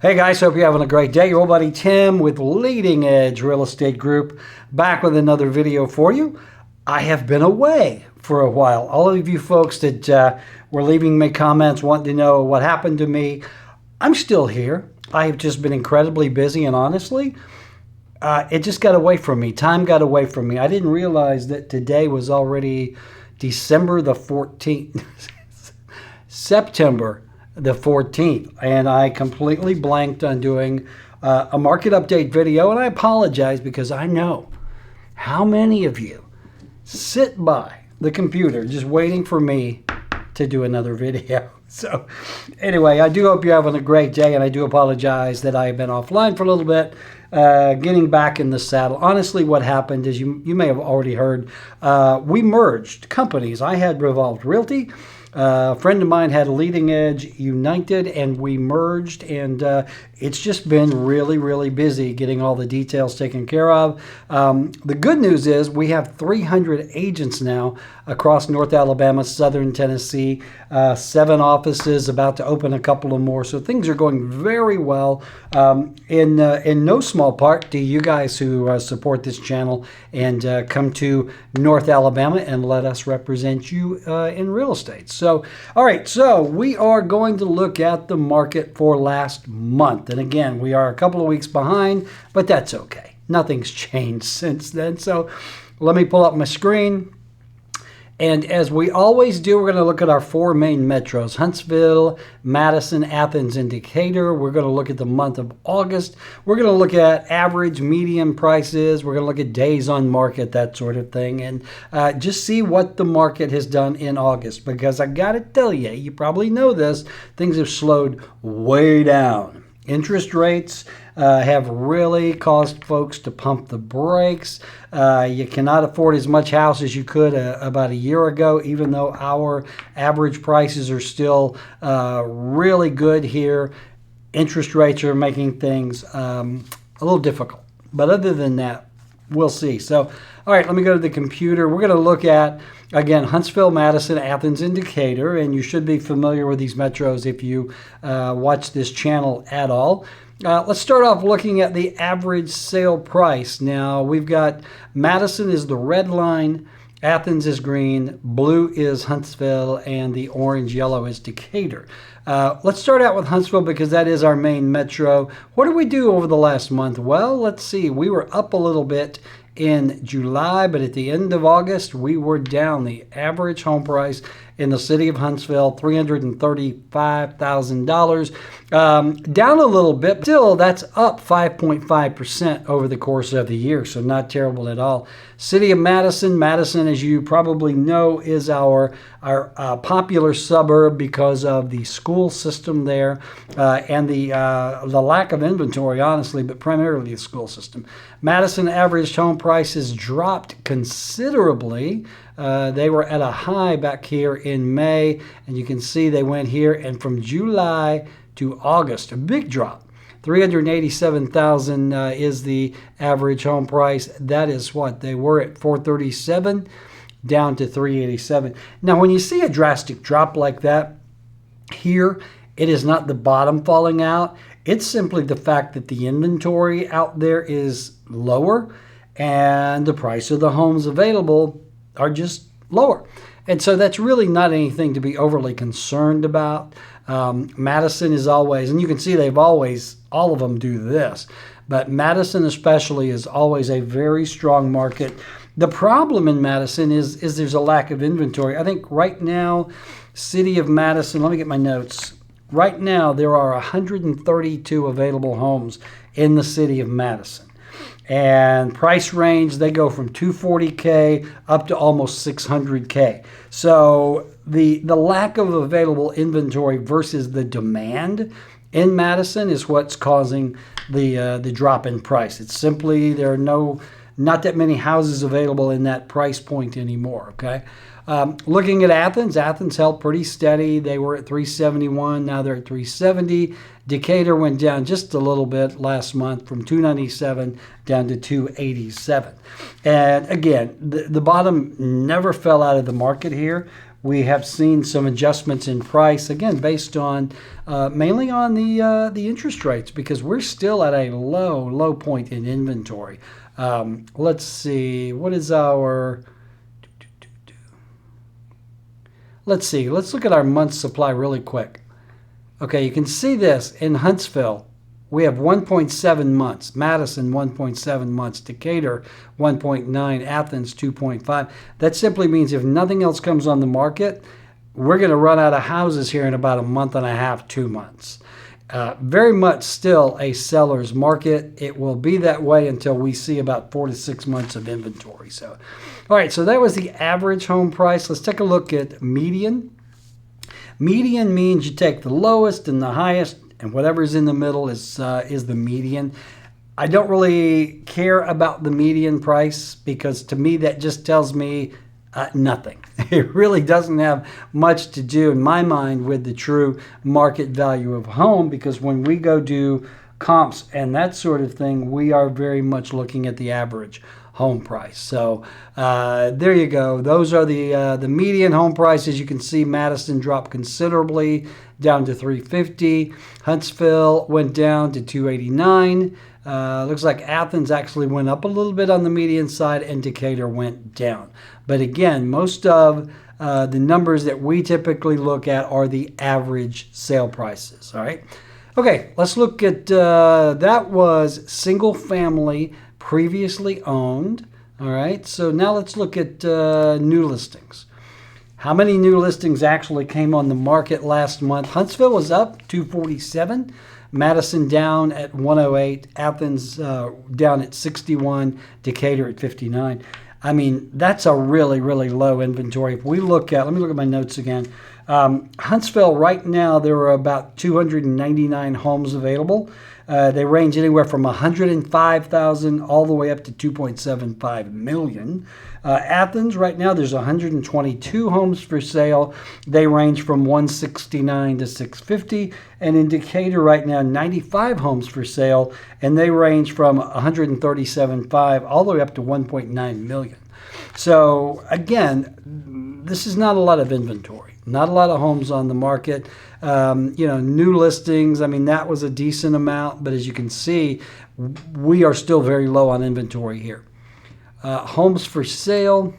Hey guys, hope you're having a great day. Your old buddy Tim with Leading Edge Real Estate Group back with another video for you. I have been away for a while. All of you folks that were leaving me comments wanting to know what happened to me, I'm still here. I have just been incredibly busy, and honestly, it just got away from me. Time got away from me. I didn't realize that today was already December the 14th. September the 14th, and I completely blanked on doing a market update video, and I apologize because I know how many of you sit by the computer just waiting for me to do another video. So anyway, I do hope you're having a great day, and I do apologize that I have been offline for a little bit, getting back in the saddle. Honestly, what happened is you may have already heard, we merged companies. I had Revolved Realty. A friend of mine had Leading Edge United, and we merged, and it's just been really, really busy getting all the details taken care of. The good news is we have 300 agents now across North Alabama, Southern Tennessee, 7 offices, about to open a couple of more. So things are going very well, in no small part to you guys who support this channel and come to North Alabama and let us represent you in real estate. So, all right, so we are going to look at the market for last month. And again, we are a couple of weeks behind, but that's okay. Nothing's changed since then. So let me pull up my screen. And as we always do, we're going to look at our 4 main metros: Huntsville, Madison, Athens, and Decatur. We're going to look at the month of August. We're going to look at average, median prices. We're going to look at days on market, that sort of thing, and just see what the market has done in August. Because I got to tell you, you probably know this, things have slowed way down. Interest rates have really caused folks to pump the brakes. You cannot afford as much house as you could about a year ago, even though our average prices are still really good here. Interest rates are making things a little difficult. But other than that, we'll see. So, all right, let me go to the computer. We're going to look at, again, Huntsville, Madison, Athens, and Decatur, and you should be familiar with these metros if you watch this channel at all. Let's start off looking at the average sale price. Now, we've got Madison is the red line, Athens is green, blue is Huntsville, and the orange-yellow is Decatur. Let's start out with Huntsville because that is our main metro. What did we do over the last month? Well, let's see. We were up a little bit in July, but at the end of August, we were down. The average home price in the city of Huntsville, $335,000. Down a little bit, still that's up 5.5% over the course of the year, so not terrible at all. City of Madison. Madison, as you probably know, is our popular suburb because of the school system there and the lack of inventory, honestly, but primarily the school system. Madison average home prices dropped considerably. They were at a high back here in May, and you can see they went here, and from July to August, a big drop. $387,000 is the average home price. That is what they were at, $437 down to $387. Now, when you see a drastic drop like that here, it is not the bottom falling out. It's simply the fact that the inventory out there is lower and the price of the homes available are just lower. And so that's really not anything to be overly concerned about. Madison is always, and you can see they've always, all of them do this, but Madison especially is always a very strong market. The problem in Madison is there's a lack of inventory. I think right now, city of Madison, let me get my notes. Right now, there are 132 available homes in the city of Madison. And price range, they go from $240K up to almost $600K. So the lack of available inventory versus the demand in Madison is what's causing the drop in price. It's simply there are not that many houses available in that price point anymore, okay? Looking at Athens, Athens held pretty steady. They were at 371. Now they're at 370. Decatur went down just a little bit last month from 297 down to 287. And again, the bottom never fell out of the market here. we have seen some adjustments in price, again, based on mainly on the interest rates, because we're still at a low point in inventory. Let's see, what is our... Let's see, let's look at our month's supply really quick. Okay, you can see this in Huntsville. We have 1.7 months. Madison, 1.7 months. Decatur, 1.9. Athens, 2.5. That simply means if nothing else comes on the market, we're going to run out of houses here in about a month and a half, 2 months. Very much still a seller's market. It will be that way until we see about 4 to 6 months of inventory. So, all right, so that was the average home price. Let's take a look at median. Median means you take the lowest and the highest, and whatever's in the middle is the median. I don't really care about the median price because to me that just tells me nothing. It really doesn't have much to do in my mind with the true market value of home, because when we go do comps and that sort of thing, we are very much looking at the average home price. So there you go. Those are the median home prices. You can see Madison dropped considerably down to $350. Huntsville went down to $289. Looks like Athens actually went up a little bit on the median side, and Decatur went down. But again, most of the numbers that we typically look at are the average sale prices. All right. Okay, let's look at that was single family previously owned. All right, so now let's look at new listings. How many new listings actually came on the market last month? Huntsville was up 247, Madison down at 108, Athens down at 61, Decatur at 59. I mean, that's a really low inventory. If we look at, let me look at my notes again. Huntsville right now, there are about 299 homes available. They range anywhere from 105,000 all the way up to 2.75 million. Athens right now, there's 122 homes for sale. They range from 169 to 650. And in Decatur right now, 95 homes for sale, and they range from 137.5 all the way up to 1.9 million. So again, this is not a lot of inventory, not a lot of homes on the market. New listings, I mean, that was a decent amount, but as you can see, we are still very low on inventory here. Homes for sale,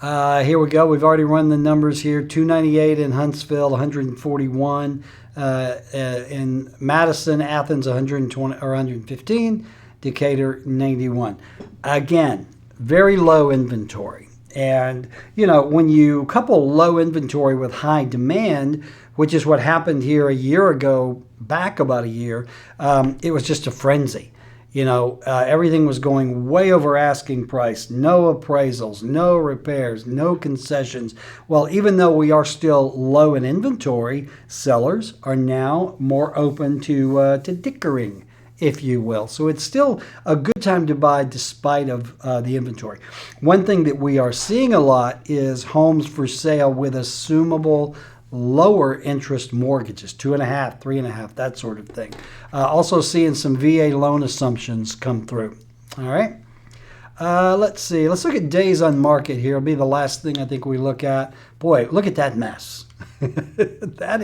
here we go. We've already run the numbers here. 298 in Huntsville, 141 in Madison, Athens, 120 or 115, Decatur, 91. Again, very low inventory. And, when you couple low inventory with high demand, which is what happened here a year ago, back about a year, it was just a frenzy. Everything was going way over asking price, no appraisals, no repairs, no concessions. Well, even though we are still low in inventory, sellers are now more open to dickering, if you will. So it's still a good time to buy despite of the inventory. One thing that we are seeing a lot is homes for sale with assumable lower interest mortgages, 2.5%, 3.5%, that sort of thing. Also seeing some VA loan assumptions come through. All right. Let's see. Let's look at days on market here. It'll be the last thing I think we look at. Boy, look at that mess. That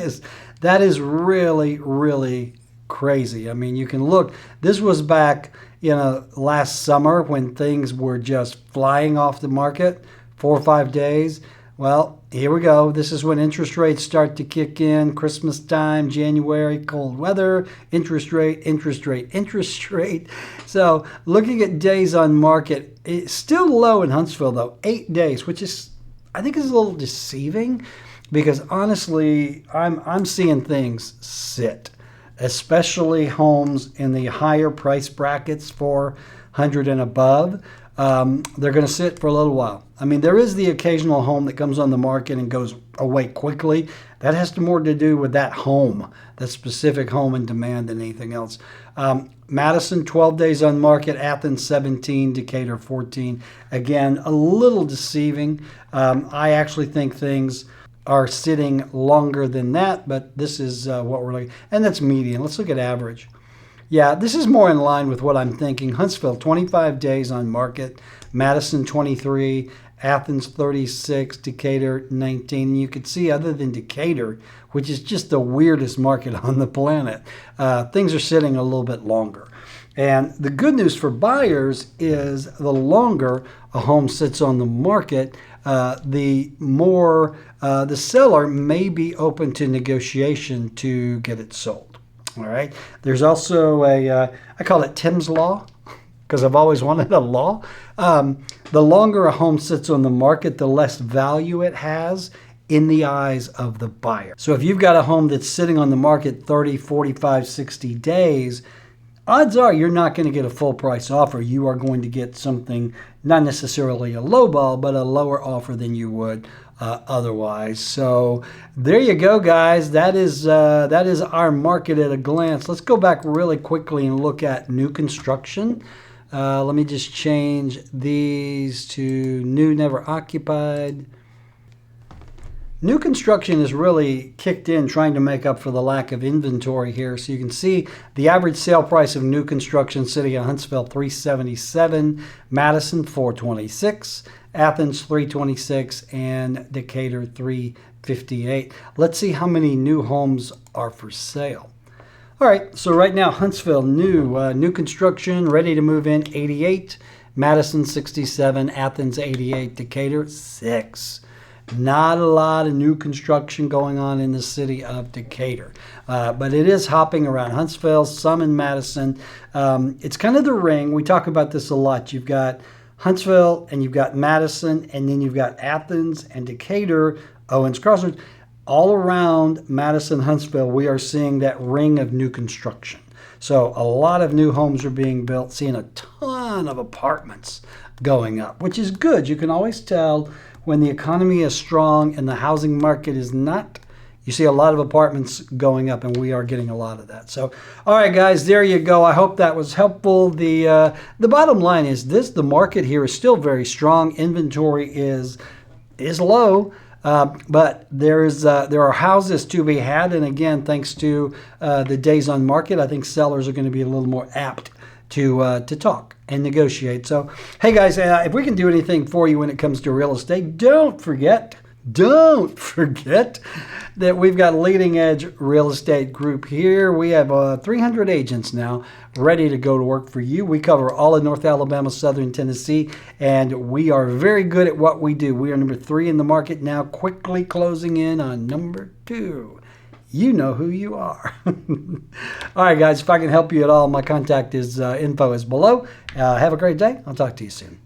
is really crazy. I mean, you can look. This was back, last summer when things were just flying off the market, 4 or 5 days. Well, here we go. This is when interest rates start to kick in. Christmas time, January, cold weather, interest rate. So looking at days on market, it's still low in Huntsville, though, 8 days, which is, I think, is a little deceiving because honestly, I'm seeing things sit, especially homes in the higher price brackets, 400 and above. They're going to sit for a little while. I mean, there is the occasional home that comes on the market and goes away quickly. That has more to do with that home, that specific home in demand than anything else. Madison, 12 days on market. Athens, 17. Decatur, 14. Again, a little deceiving. I actually think things are sitting longer than that, but this is what we're looking at. And that's median. Let's look at average. Yeah, this is more in line with what I'm thinking. Huntsville, 25 days on market. Madison, 23. Athens 36, Decatur 19. You can see other than Decatur, which is just the weirdest market on the planet, things are sitting a little bit longer. And the good news for buyers is the longer a home sits on the market, the more the seller may be open to negotiation to get it sold. All right. There's also I call it Tim's Law, because I've always wanted a law. The longer a home sits on the market, the less value it has in the eyes of the buyer. So if you've got a home that's sitting on the market 30, 45, 60 days, odds are you're not going to get a full price offer. You are going to get something, not necessarily a low ball, but a lower offer than you would otherwise. So there you go, guys. That is our market at a glance. Let's go back really quickly and look at new construction. Let me just change these to new, never occupied. New construction is really kicked in trying to make up for the lack of inventory here. So you can see the average sale price of new construction sitting in Huntsville $377, Madison $426, Athens $326, and Decatur $358. Let's see how many new homes are for sale. All right, so right now Huntsville new construction, ready to move in 88, Madison 67, Athens 88, Decatur 6. Not a lot of new construction going on in the city of Decatur, but it is hopping around Huntsville, some in Madison. It's kind of the ring. We talk about this a lot. You've got Huntsville and you've got Madison, and then you've got Athens and Decatur, Owens Crossroads. All around Madison, Huntsville, we are seeing that ring of new construction. So a lot of new homes are being built, seeing a ton of apartments going up, which is good. You can always tell when the economy is strong and the housing market is not. You see a lot of apartments going up, and we are getting a lot of that. So, all right, guys, there you go. I hope that was helpful. The bottom line is this: the market here is still very strong. Inventory is low. But there are houses to be had, and again, thanks to the days on market, I think sellers are going to be a little more apt to talk and negotiate. So, hey guys, if we can do anything for you when it comes to real estate, don't forget that we've got Leading Edge Real Estate Group here. We have 300 agents now ready to go to work for you. We cover all of North Alabama, Southern Tennessee, and we are very good at what we do. We are number 3 in the market now, quickly closing in on number 2. You know who you are. All right, guys, if I can help you at all, my contact info is below. Have a great day. I'll talk to you soon.